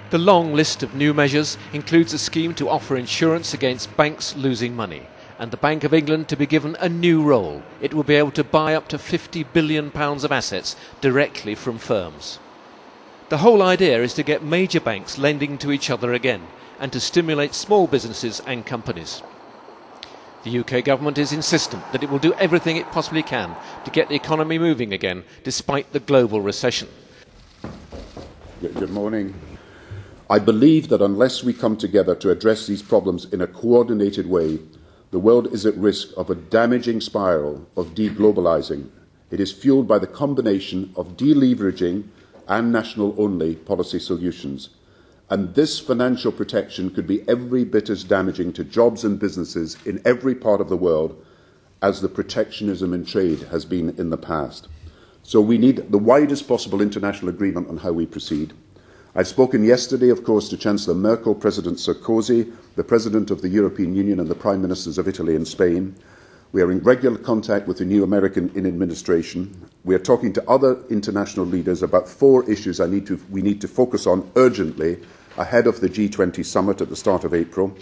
The long list of new measures includes a scheme to offer insurance against banks losing money, and the Bank of England to be given a new role. It will be able to buy up to £50 billion of assets directly from firms. The whole idea is to get major banks lending to each other again and to stimulate small businesses and companies. The UK government is insistent that it will do everything it possibly can to get the economy moving again despite the global recession. Good morning. I believe that unless we come together to address these problems in a coordinated way, the world is at risk of a damaging spiral of deglobalising. It is fuelled by the combination of deleveraging and national-only policy solutions. And this financial protection could be every bit as damaging to jobs and businesses in every part of the world as the protectionism in trade has been in the past. So we need the widest possible international agreement on how we proceed. I've spoken yesterday, of course, to Chancellor Merkel, President Sarkozy, the President of the European Union and the Prime Ministers of Italy and Spain. We are in regular contact with the new American administration. We are talking to other international leaders about 4 issues we need to focus on urgently ahead of the G20 summit at the start of April.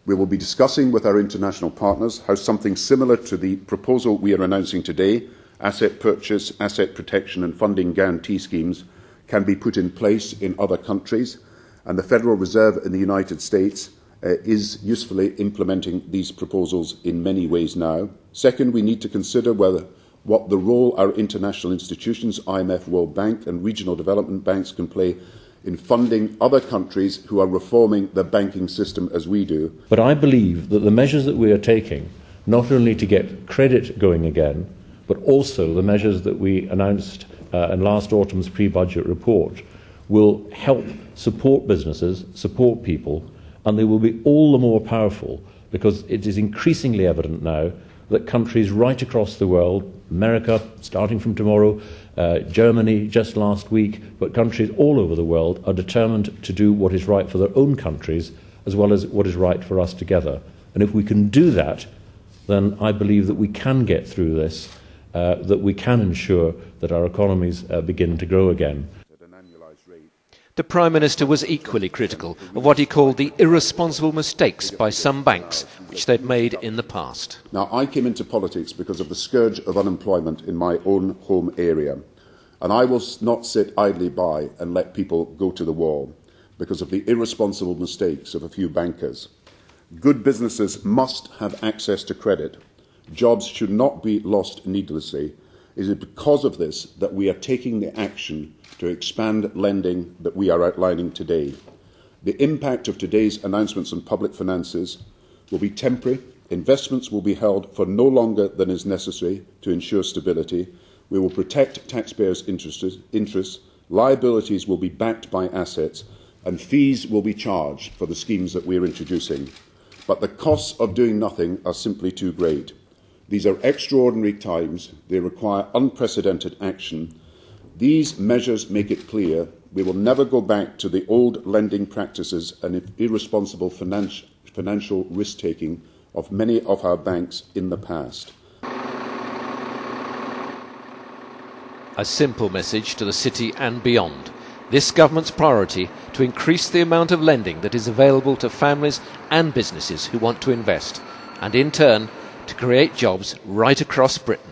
We will be discussing with our international partners how something similar to the proposal we are announcing today, asset purchase, asset protection and funding guarantee schemes, can be put in place in other countries, and the Federal Reserve in the United States is usefully implementing these proposals in many ways now. Second, we need to consider what the role our international institutions, IMF, World Bank and regional development banks can play in funding other countries who are reforming the banking system as we do. But I believe that the measures that we are taking, not only to get credit going again, but also the measures that we announced in last autumn's pre-budget report, will help support businesses, support people, and they will be all the more powerful because it is increasingly evident now that countries right across the world, America starting from tomorrow, Germany just last week, but countries all over the world are determined to do what is right for their own countries as well as what is right for us together. And if we can do that, then I believe that we can get through this, that we can ensure that our economies begin to grow again. The Prime Minister was equally critical of what he called the irresponsible mistakes by some banks which they'd made in the past. Now, I came into politics because of the scourge of unemployment in my own home area, and I will not sit idly by and let people go to the wall because of the irresponsible mistakes of a few bankers. Good businesses must have access to credit. Jobs should not be lost needlessly. It is because of this that we are taking the action to expand lending that we are outlining today. The impact of today's announcements on public finances will be temporary. Investments will be held for no longer than is necessary to ensure stability. We will protect taxpayers' interests. Liabilities will be backed by assets, and fees will be charged for the schemes that we are introducing. But the costs of doing nothing are simply too great. These are extraordinary times. They require unprecedented action. These measures make it clear we will never go back to the old lending practices and irresponsible financial risk-taking of many of our banks in the past. A simple message to the city and beyond. This government's priority to increase the amount of lending that is available to families and businesses who want to invest, and in turn to create jobs right across Britain.